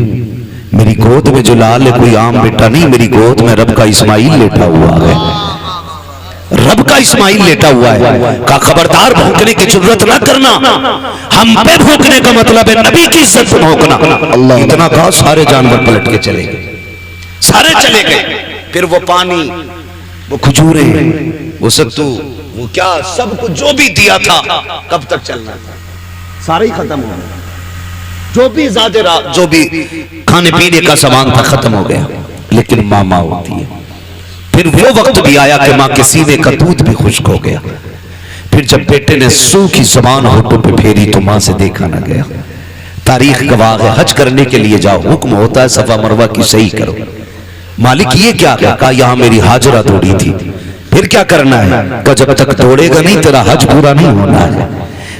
S1: मेरी गोद में जो लाल है कोई आम बेटा नहीं, मेरी गोद में रब का इस्माइल लेटा हुआ है, रब का इस्माइल लेटा हुआ है। का खबरदार, भूखने की जरूरत ना करना, हम पे भूखने का मतलब है नबी की इज्जत पे भूखना। इतना कहा सारे जानवर पलट के चले गए, सारे चले गए। फिर वो पानी, वो खजूरें, वो सत्तू, वो क्या सब कुछ जो भी दिया था, कब तक चलना था? सारे ही खत्म हो गए। जो भी ज्यादा जो भी खाने पीने का सामान था खत्म हो गया। लेकिन माँ होती है। फिर वो वक्त भी आया कि माँ के सीने का दूध भी खुश्क हो गया। फिर जब बेटे ने सूखी जबान होठों पे फेरी तो माँ से देखा ना गया। तारीख गवाह है, हज करने के लिए जाओ, हुक्म होता है सफा मरवा की सही करो। मालिक ये क्या कहा? यहाँ मेरी हाजरा दौड़ी थी। फिर क्या करना है? का जब तक दौड़ेगा नहीं तेरा हज पूरा नहीं होना है,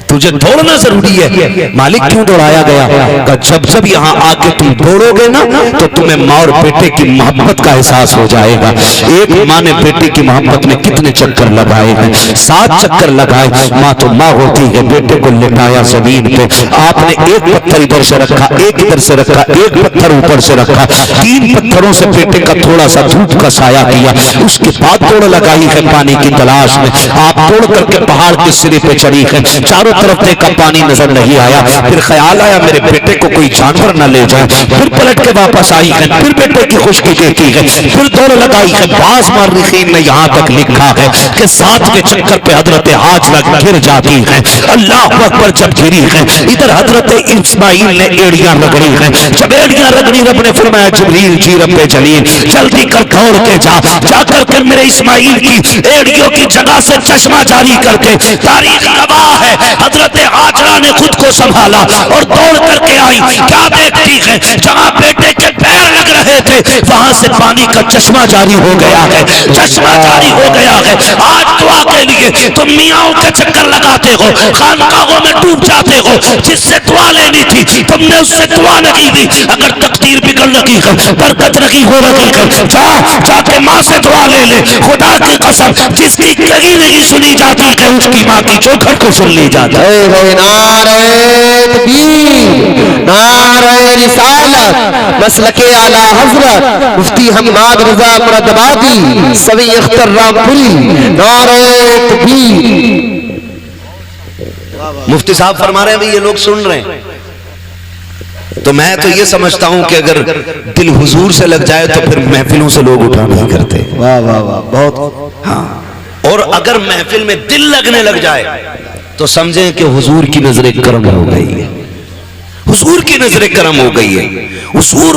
S1: तुझे दौड़ना जरूरी है। मालिक क्यों दौड़ाया गया? का जब जब यहाँ आके तुम दौड़ोगे ना तो तुम्हें माँ और बेटे की मोहब्बत का एहसास हो जाएगा। एक माँ ने बेटे की मोहब्बत में कितने चक्कर लगाए हैं? 7 चक्कर लगाए। माँ तो माँ होती है। बेटे को लिटाया जमीन पे, आपने एक पत्थर इधर से रखा, एक इधर से रखा, एक पत्थर ऊपर से रखा, 3 पत्थरों से बेटे का थोड़ा सा धूप का साया किया। उसके बाद दौड़ लगाई है पानी की तलाश में। आप दौड़ करके पहाड़ के सिरे पे चढ़ी है, चारों तरफ देखा पानी नजर नहीं आया। फिर ख्याल आया मेरे बेटे को कोई जानवर न ले जाए। फिर पलट के वापस आई है, फिर बेटे की खुशकी देखी है, फिर दौड़ लगाई है। बाज मार्रिखीन ने यहाँ तक लिखा है कि 7वें चक्कर पे हजरत हाजरा गिर जाती है। अल्लाह अकबर जब गिरी है, इधर हजरत इस्माइल ने एड़ियां रगड़ी है। जब एड़ियां रगड़ी, रब ने फरमाया जिब्रील जी रब्बे जलील जल्दी कर दौड़ के जाकर के मेरे इस्माइल की एड़ियों की जगह से चश्मा जारी करके, तारीख गवाह है हजरत हाजरा ने खुद को संभाला और दौड़ करके आई। क्या देखती है? जहां बेटे के पैर लग रहे थे वहां से पानी का चश्मा जारी हो गया है, चश्मा जारी हो गया है। आज दुआ के लिए तुम मियाओं के चक्कर लगाते हो, खानकाहों में डूब जाते हो। जिससे दुआ लेनी थी तुमने उससे दुआ नहीं दी। अगर तकदीर बिगड़ रही है, बरकत नहीं हो रही है, जाके माँ से दुआ ले ले। खुदा की कसम, जिसकी कहीं नहीं सुनी जाती है उसकी माँ की चौखट को सुन ली जाती है।
S2: नारे तकबीर, नारे रिसालत, मसलके आला हजरत मुफ्ती हम्माद रजा मुरादाबादी सभी अख्तर रामपुरी, नारे तकबीर।
S1: मुफ्ती साहब फरमा रहे हैं भाई ये लोग सुन रहे हैं, तो मैं तो ये समझता हूं कि अगर दिल हुजूर से लग जाए तो फिर महफिलों से लोग उठा नहीं करते।
S2: वाह वाह वाह, बहुत।
S1: हाँ, और अगर महफिल में दिल लगने लग जाए तो समझें कि हुजूर की नजर करम हो गई है, हुजूर की नजर करम हो गई है। हुजूर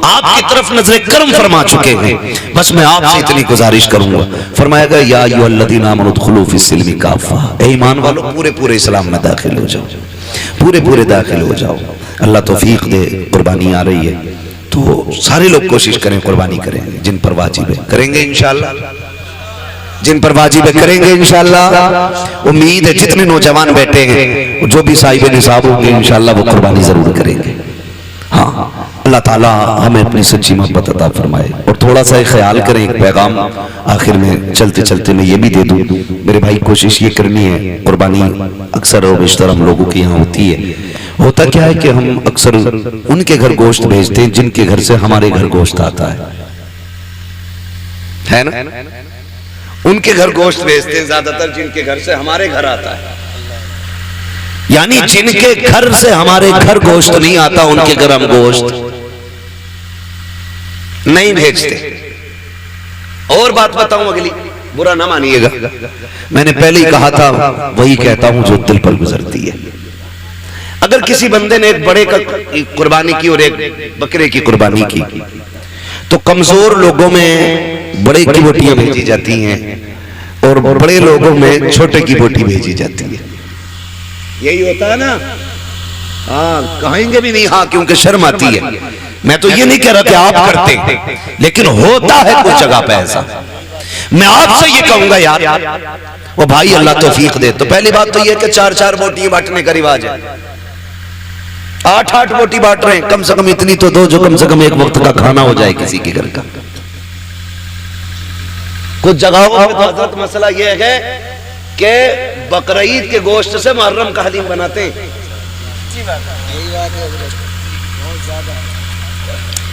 S1: आपकी तरफ नजर करम फरमा चुके हैं। बस मैं आपसे इतनी गुजारिश करूंगा, फरमाएगा या अय्युहल्लज़ीना आमनू उदखुलू फिस्सिल्मि काफ़ा, ए ईमान वालों पूरे पूरे इस्लाम में दाखिल हो जाओ, पूरे पूरे दाखिल हो जाओ। अल्लाह तौफीक दे। कुर्बानी आ रही है तो सारे लोग कोशिश करें, कुर्बानी करें। जिन पर वाजिब है करेंगे इंशाअल्लाह, जिन पर वाजिब है करेंगे इंशाअल्लाह। उम्मीद है जितने नौजवान बैठे हैं, जो भी साहिब निसाब होंगे इंशाअल्लाह वो कुर्बानी जरूर करेंगे। हाँ, अल्लाह ताला हमें अपनी सच्ची मोहब्बत अता फरमाए। और थोड़ा सा ख्याल करें, एक पैगाम आखिर में चलते चलते मैं ये भी दे दूं, मेरे भाई कोशिश ये करनी है, कुर्बानी अक्सर और बेशतर हम लोगों के यहाँ होती है। होता क्या है कि हम अक्सर उनके घर गोश्त भेजते हैं जिनके घर से हमारे घर गोश्त आता है ना? उनके घर गोश्त भेजते हैं ज्यादातर जिनके घर से हमारे घर आता है, यानी जिनके घर से हमारे घर गोश्त नहीं आता उनके घर हम गोश्त नहीं भेजते। और बात बताऊं अगली, बुरा ना मानिएगा, मैंने पहले ही कहा था, वही कहता हूं जो दिल पर गुजरती है। अगर किसी बंदे ने एक बड़े का कुर्बानी की और एक बकरे की कुर्बानी की, तो कमजोर लोगों में बड़े की बोटियां भेजी जाती हैं और बड़े लोगों में छोटे की बोटी भेजी जाती है। यही होता है ना? हाँ, कहेंगे भी नहीं हाँ, क्योंकि शर्म आती है। मैं तो ये नहीं कह रहा कि आप करते, लेकिन होता है कुछ जगह पे ऐसा। मैं आपसे ये कहूंगा यार, वो भाई अल्लाह तौफीक दे। तो पहली बात तो ये कि 4-4 बोटियां बांटने का रिवाज है, 8-8 बोटी बांट रहे हैं, कम से कम इतनी तो दो जो कम से कम एक वक्त का खाना हो जाए किसी के घर का। कुछ जगहों पे तो हजरत मसला ये है कि बकरीद के गोश्त से मुहर्रम का हलीम बनाते हैं।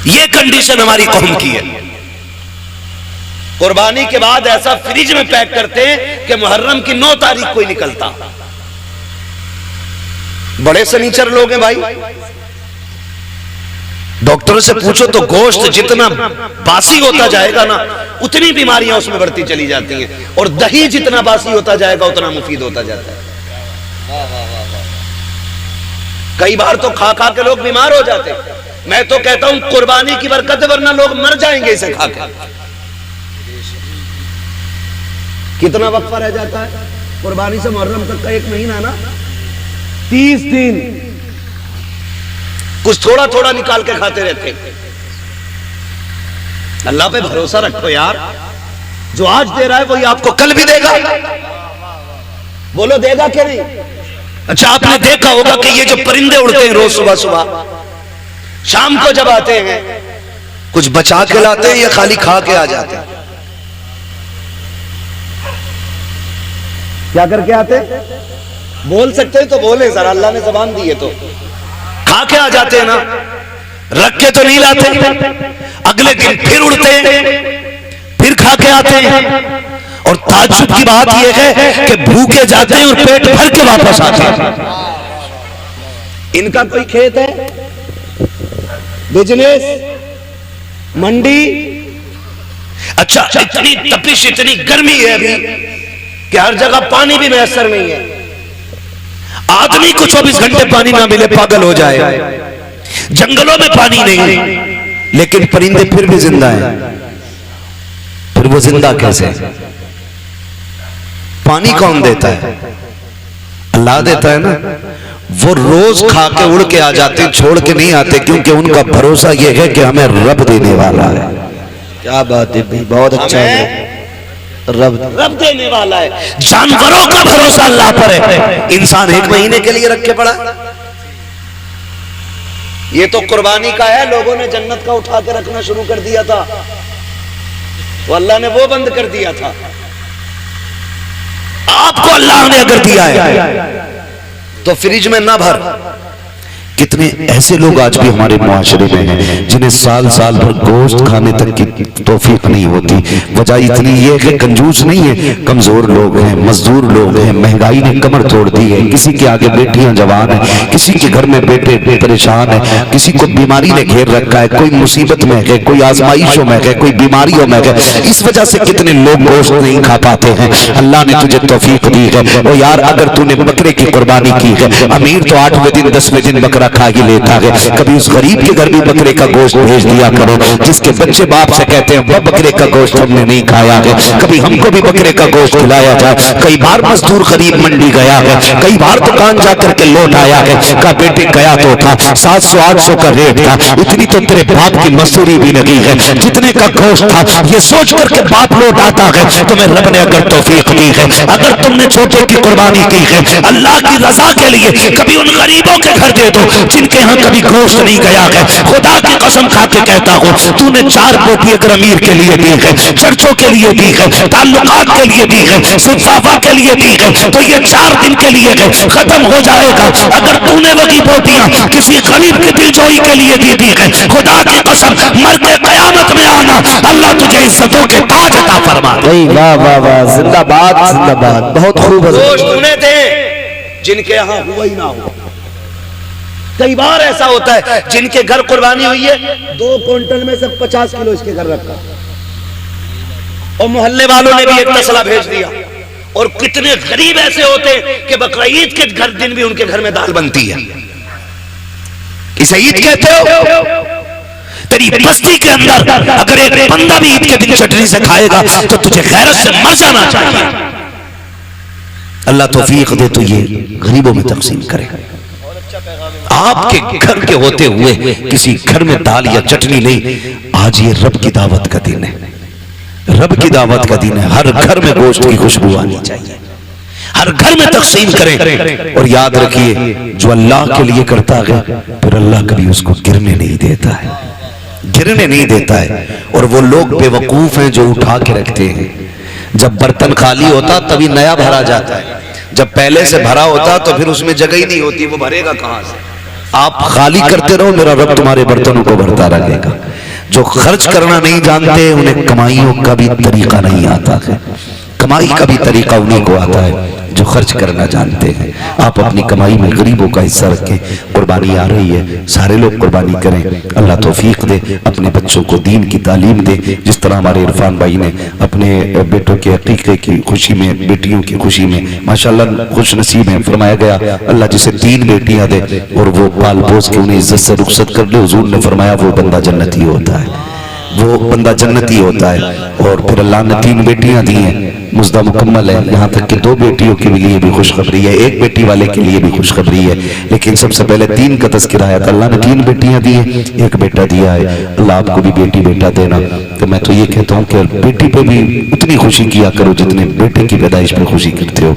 S1: ये कंडीशन हमारी कौम की है। कुर्बानी के बाद ऐसा फ्रिज में पैक करते हैं कि मुहर्रम की 9 तारीख को ही निकलता। बड़े सनीचर लोग हैं भाई। डॉक्टरों से पूछो तो गोश्त जितना बासी होता जाएगा ना, उतनी बीमारियां उसमें बढ़ती चली जाती हैं, और दही जितना बासी होता जाएगा उतना मुफीद होता जाता है। कई बार तो खा खा के लोग बीमार हो जाते हैं। मैं तो कहता हूं कुर्बानी की बरकत है, वरना लोग मर जाएंगे इसे खा के। कितना वक्फा रह जाता है कुर्बानी से मुहर्रम तक का? 1 महीना ना, 30 दिन कुछ थोड़ा थोड़ा निकाल के खाते रहते। अल्लाह पे भरोसा रखो यार, जो आज दे रहा है वही आपको कल भी देगा। बोलो देगा क्या नहीं? अच्छा, आपने देखा होगा कि ये जो परिंदे उड़ते हैं रोज सुबह सुबह, शाम को जब आते हैं कुछ बचा के लाते हैं या खाली खा के आ जाते हैं? क्या करके आते? बोल सकते हैं तो बोले सर, अल्लाह ने ज़बान दी है तो। खा के आ जाते हैं ना, रख के तो नहीं लाते। अगले दिन फिर उड़ते हैं, फिर खा के आते हैं। और ताज्जुब की बात यह है कि भूखे जाते हैं और पेट भर के वापस आते हैं। इनका कोई खेत है, बिजनेस, मंडी? अच्छा, इतनी तपिश, इतनी गर्मी है अभी कि हर जगह पानी भी मैसर नहीं है। आदमी को 24 घंटे पानी ना मिले पागल हो जाए। जंगलों में पानी नहीं, लेकिन परिंदे फिर भी जिंदा हैं। फिर वो जिंदा कैसे? पानी कौन देता है? अल्लाह देता है ना। वो रोज खा के उड़ के आ जाते, छोड़ के नहीं आते, क्योंकि उनका भरोसा ये है कि हमें रब देने वाला है। क्या बात है भाई, बहुत अच्छा है। रब देने वाला है। जानवरों का भरोसा अल्लाह पर है, इंसान 1 महीने के लिए रख के पड़ा। ये तो कुर्बानी का है, लोगों ने जन्नत का उठा के रखना शुरू कर दिया था, वो अल्लाह ने वो बंद कर दिया था। आपको अल्लाह ने अगर दिया है तो फ्रिज में ना भर। कितने ऐसे लोग आज भी हमारे मुआशरे में हैं जिन्हें साल साल भर गोश्त खाने तक की तौफीक नहीं होती। वजह इतनी ये है कि कंजूस नहीं है, कमजोर लोग हैं, मजदूर लोग हैं, महंगाई ने कमर तोड़ दी है। किसी के आगे बेटियां जवान हैं, किसी के घर में बेटे परेशान है, किसी को बीमारी ने घेर रखा है, कोई मुसीबत में है, कोई आजमाइशों में है, कोई बीमारियों में है। इस वजह से कितने लोग गोश्त नहीं खा पाते हैं। अल्लाह ने तुझे तौफीक दी है। ओ यार, अगर तूने बकरे की कुर्बानी की है, अमीर तो 8वें दिन 10वें दिन बकरा खा के लेता है, कभी उस गरीब के घर भी बकरे का गोश्त भेज दिया करो, जिसके बच्चे बाप से कहते हैं वह बकरे का गोश्त हमने नहीं खाया है, कभी हमको भी बकरे का गोश्त खिलाया जाए। कई बार मजदूर गरीब मंडी गया है, कई बार दुकान जाकर के लौट आया है, का बेटे गया तो था 700-800 का रेट था, इतनी तो तेरे बाप की मजदूरी भी लगी है, जितने का गोश्त था ये सोच करके बाप लौट आता है। तुम्हें रब ने अगर तौफीक दी है, अगर तुमने छोटे की कुर्बानी की है अल्लाह की रजा के लिए, कभी उन गरीबों के घर दे दो जिनके यहाँ कभी गोश्त नहीं गया है। खुदा की कसम खा के कहता हूँ, तूने 4 रोटी अगर अमीर के लिए दी है, चर्चों के लिए दी है, ताल्लुकात के लिए दी है, सुफाफा के लिए दी है, तो ये 4 दिन के लिए है, खत्म हो जाएगा। अगर तूने वही रोटियां किसी गरीब की दिलजोई के लिए दी है, खुदा की कसम मर के कयामत में आना, अल्लाह तुझे इज्जतों के ताज अता फरमा दे।
S2: वाह वाह वाह, जिंदाबाद जिंदाबाद, बहुत खूब।
S1: गोश्त तूने दे जिनके यहाँ हुआ ही ना हो। कई बार ऐसा होता है जिनके घर कुर्बानी हुई है, 2 क्विंटल में से 50 किलो इसके घर रखा, और मोहल्ले वालों ने भी एक तसला भेज दिया। और कितने गरीब ऐसे होते हैं कि बकरीद के घर दिन भी उनके घर में दाल बनती है। इसे ईद कहते हो? तेरी बस्ती के अंदर अगर एक बंदा भी ईद के दिन चटनी से खाएगा तो तुझे गैरत से मर जाना चाहिए। अल्लाह तौफीक दे तो ये गरीबों में तकसीम करेगा। आपके घर के होते हुए किसी घर में दाल या चटनी नहीं। आज ये रब की दावत का दिन है, रब की दावत का दिन है। हर घर में गोश्त की खुशबू आनी चाहिए, हर घर में तकसीम करें। और याद रखिए, जो अल्लाह के लिए करता है फिर अल्लाह कभी उसको गिरने नहीं देता है, गिरने नहीं देता है। और वो लोग बेवकूफ हैं जो उठा के रखते हैं। जब बर्तन खाली होता तभी नया भरा जाता है, जब पहले से भरा होता तो फिर उसमें जगह ही नहीं होती, वो भरेगा कहां से। आप खाली करते रहो, मेरा रब तुम्हारे बर्तनों को भरता रहेगा। जो खर्च करना नहीं जानते उन्हें कमाइयों का भी तरीका नहीं आता है। कमाई का भी तरीका उन्हीं को आता है जो खर्च करना जानते हैं। आप अपनी कमाई में गरीबों का हिस्सा रखें। कुर्बानी आ रही है, सारे लोग कुर्बानी करें। अल्लाह तौफीक दे, अपने बच्चों को दीन की तालीम दे। जिस तरह हमारे इरफान भाई ने अपने बेटों के अकीक़े की खुशी में, बेटियों की खुशी में माशाअल्लाह खुश नसीब है। फरमाया गया अल्लाह जिसे 3 बेटियां दे और वो पाल पोस के उन्हें इज्जत से रुखसत कर ले, हुजूर ने फरमाया वो बंदा जन्नती होता है, वो बंदा जन्नती होता है। और फिर अल्लाह ने 3 बेटियां दी हैं, मुज़्दा मुकम्मल है। यहाँ तक कि 2 बेटियों के लिए भी खुशखबरी है, 1 बेटी वाले के लिए भी खुशखबरी है। लेकिन सबसे पहले 3 का तज़किरा आया था। अल्लाह ने 3 बेटियां दी हैं, 1 बेटा दिया है। अल्लाह आपको भी बेटी बेटा देना। तो मैं तो ये कहता हूँ कि बेटी पे भी उतनी खुशी किया करो जितने बेटे की पैदाइश पे खुशी करते हो।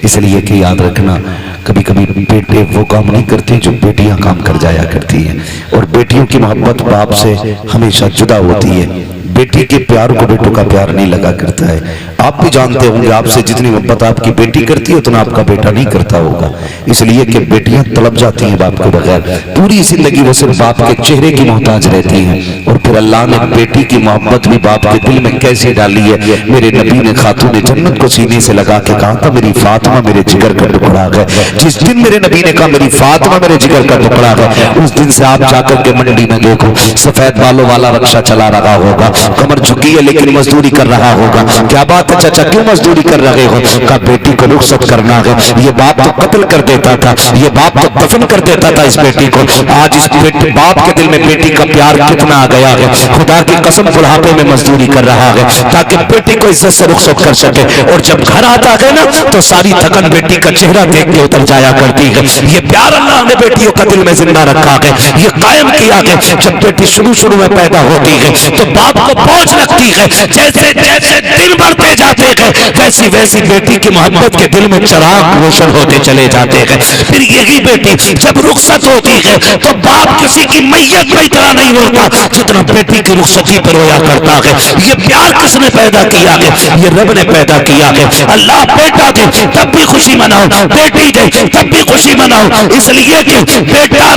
S1: इसलिए कि याद रखना, कभी कभी बेटे वो काम नहीं करते जो बेटियां काम कर जाया करती हैं। और बेटियों की मोहब्बत बाप से हमेशा जुदा होती है। बेटी के प्यार को बेटों का प्यार नहीं लगा करता है। आप भी जानते होंगे, आपसे जितनी मोहब्बत आपकी बेटी करती है उतना आपका बेटा नहीं करता होगा। इसलिए कि बेटियां तड़प जाती हैं बाप के बगैर, पूरी जिंदगी वो सिर्फ बाप के चेहरे की मोहताज रहती हैं। और फिर अल्लाह ने बेटी की मोहब्बत भी बाप के दिल में कैसे डाली है। मेरे नबी ने खातून जन्नत को सीने से लगा के कहा था मेरी फातिमा मेरे जिगर का टुकड़ा है। जिस दिन मेरे नबी ने कहा मेरी फातिमा मेरे जिगर का टुकड़ा है, उस दिन से आप जाकर के मंडी में देखो, सफेद बालों वाला रक्षा चला रहा होगा, कमर झुकी है लेकिन मजदूरी कर रहा होगा। क्या बात है चाचा, क्यों मजदूरी कर रहे हो? का बेटी को रुखसत करना है। ये बाप तो कत्ल कर देता था, ये बाप तो दफन कर देता था इस बेटी को। आज इस बाप के दिल में बेटी का प्यार कितना आ गया है। खुदा की कसम बुढ़ापे में मजदूरी कर रहा है ताकि बेटी को इज्जत से रुखसत कर सके। और जब घर आता है ना तो सारी थकन बेटी का चेहरा देख के उतर जाया करती है। ये प्यार अल्लाह ने बेटियों का दिल में जिंदा रखा है, ये कायम किया है। जब बेटी शुरू में पैदा होती है तो बाप को बोझ लगती है। जैसे जैसे दिन बढ़ते जाते हैं वैसी वैसी बेटी की मोहब्बत के दिल में चिराग रोशन होते चले जाते हैं। फिर यही बेटी जब रुखसत होती है तो बाप किसी की मैयत में इतना नहीं रोता जितना बेटी की रुखसती पर रोया करता है। ये प्यार किसने पैदा किया है? ये रब ने पैदा किया है। अल्लाह बेटा दे तब भी खुशी मनाओ, बेटी दे तब भी खुशी मनाओ। इसलिए कि बेटा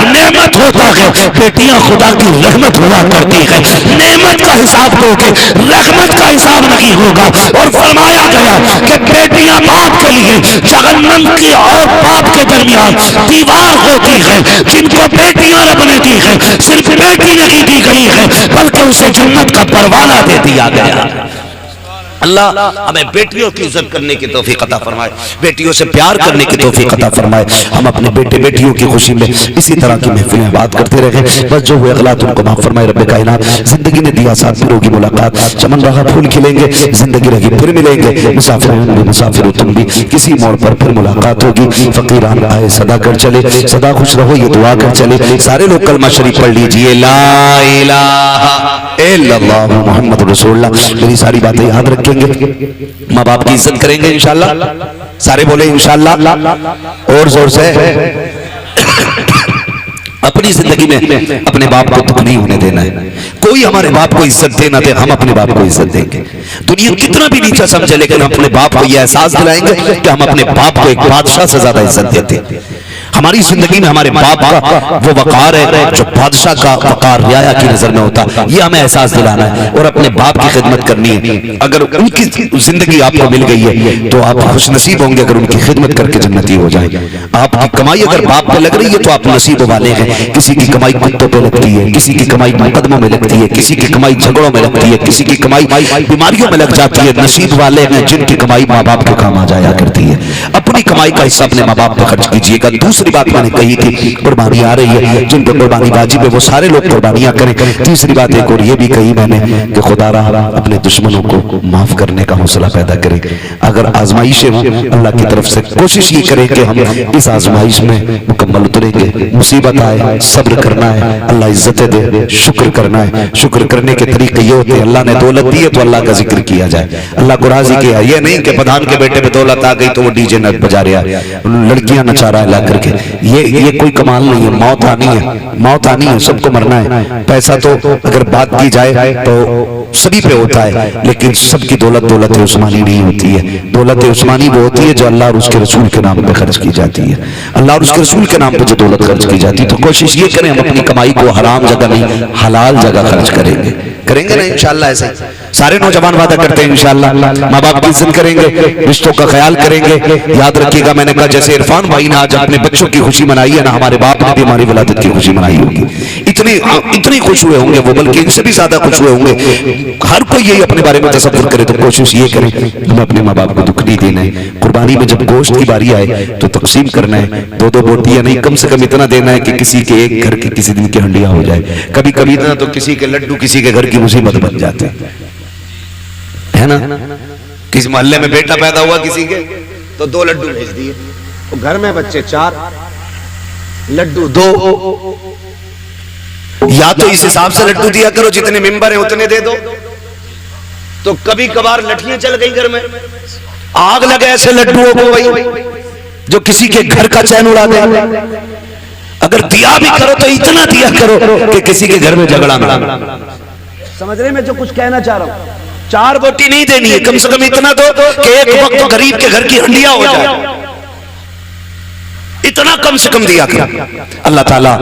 S1: नेमत होता है, बेटियां खुदा की रहमत हुआ करती है। नेमत का हिसाब दोगे, रहमत का हिसाब नहीं होगा। और फरमाया गया कि बेटियां बाप के लिए जहन्नम की और बाप के दरमियान दीवार होती है। जिनको बेटियां रब ने दी है, सिर्फ बेटी नहीं दी गई है बल्कि उसे जन्नत का परवाना दे दिया गया। अल्लाह हमें बेटियों की इज्जत करने की तौफीक अता फरमाए, बेटियों से प्यार करने की तौफीक अता फरमाए। हम अपने बेटे बेटियों की खुशी में इसी तरह की महफिलें बात करते रहे। बस जो हुए गलत उनको माफ फरमाए रब्बे कायनात। जिंदगी ने दिया साथ, फिर होगी मुलाकात, चमन रहा फूल खिलेंगे, जिंदगी रही फिर मिलेंगे। मुसाफिर भी मुसाफिर हो तुम भी, किसी मोड़ पर फिर मुलाकात होगी। फकीरान आए सदा कर चले, सदा खुश रहो ये दुआ कर चले। सारे लोग कलमा शरीफ पढ़ लीजिए, ला इलाहा इल्लल्लाह मुहम्मद रसूलुल्लाह। मेरी सारी बातें याद रखेंगे, माँ बाप की इज्जत करेंगे इंशाल्लाह। सारे बोले इंशाल्लाह और जोर से। अपनी जिंदगी में अपने बाप को दुख नहीं होने देना है। कोई हमारे बाप को इज्जत देना दे, हम अपने बाप को इज्जत देंगे। दुनिया कितना भी नीचा समझे लेकिन अपने बाप को यह एहसास दिलाएंगे कि हम अपने बाप को एक बादशाह से ज्यादा इज्जत देते हैं। हमारी जिंदगी में हमारे बाप का वो वकार है जो बादशाह का वकार रियाया की नजर में होता है। ये हमें एहसास दिलाना है और अपने बाप की खिदमत करनी है। अगर उनकी जिंदगी आपको मिल गई है तो आप खुश नसीब होंगे अगर उनकी खिदमत करके जन्नती हो जाए। आपकी कमाई अगर बाप पे लग रही है तो आप नसीब वाले हैं। किसी की कमाई कुत्तों पे लगती है, किसी की कमाई मुकदमों में लगती है, किसी की कमाई झगड़ों में लगती है, किसी की कमाई बीमारियों में लग जाती है। नसीब वाले हैं जिनकी कमाई माँ बाप के काम आ जाया करती है। अपनी कमाई का हिस्सा अपने माँ बाप पर खर्च कीजिएगा। दूसरी बात मैंने कही थी, कुर्बानी आ रही है, जिन पर कुर्बानी वाजिब है वो सारे लोग कुर्बानियां करें। तीसरी बात एक और ये भी कही मैंने कि खुदा रहा अपने दुश्मनों को माफ करने का हौसला पैदा करे। अगर आजमाइशें हो अल्लाह की तरफ से, कोशिश ये करें कि हम इस आजमाइश में मुकम्मल उतरेंगे। मुसीबत आए सब्र करना है, अल्लाह इज्जतें दे शुक्र करना है। शुक्र करने के तरीके ये होते हैं, अल्लाह ने दौलत दी है तो अल्लाह का जिक्र किया जाए, अल्लाह को राजी किया। ये नहीं कि प्रधान के बेटे पे दौलत आ गई तो वो डीजे न बजा रहा है, लड़कियां नचा रहा है ला करके। ये कोई कमाल नहीं है। मौत आनी है, मौत आनी है, सबको मरना है। पैसा तो अगर बात की जाए तो सभी पे होता है, लेकिन सबकी दौलत दौलत उस्मानी नहीं होती है। दौलत उस्मानी वो होती है जो अल्लाह और उसके रसूल के नाम पे खर्च की जाती है। अल्लाह और उसके रसूल के नाम पे जो दौलत खर्च की जाती है, तो कोशिश ये करें हम अपनी कमाई को हराम जगह नहीं हलाल जगह खर्च करेंगे ना इंशाअल्लाह। ऐसे सारे नौजवान वादा करते हैं इंशाअल्लाह माँ बाप की इज्जत करेंगे, रिश्तों का ख्याल करेंगे। याद रखिएगा, मैंने कहा जैसे इरफान भाई ने आज अपने बच्चों की खुशी मनाई है ना, हमारे बाप ने भी हमारी विलादत की खुशी मनाई होगी। इतनी खुश हुए होंगे वो, बल्कि इनसे भी ज्यादा खुश हुए होंगे। हर कोई यही अपने बारे में तसव्वुर करे तो कोशिश ये करें हमें अपने माँ बाप को दुख नहीं देना है। कुर्बानी में जब गोश्त की बारी आए तो तकसीम करना है, दो दो बोटियां नहीं, कम से कम इतना देना है कि किसी के एक घर की किसी दिन की हंडिया हो जाए। कभी कभी इतना तो किसी के लड्डू किसी के घर की मुसीबत बन जाते है ना। किसी मोहल्ले में बेटा पैदा हुआ किसी के, तो 2 लड्डू भेज दिए, तो घर में बच्चे 4, लड्डू 2। या तो इस हिसाब से लड्डू दिया करो जितने मेंबर हैं उतने दे दो। तो कभी कभार लठियां चल गई घर में, आग लगे ऐसे लड्डुओं को भाई जो किसी के घर का चैन उड़ा दे। अगर दिया भी करो तो इतना दिया करो कि किसी के घर में झगड़ा ना। समझ रहे मैं जो कुछ कहना चाह रहा हूं? 4 बोटी नहीं देनी है, कम से कम इतना दो कि एक वक्त तो गरीब के घर की हंडिया हो जाए। इतना कम से कम दिया करो। अल्लाह ताला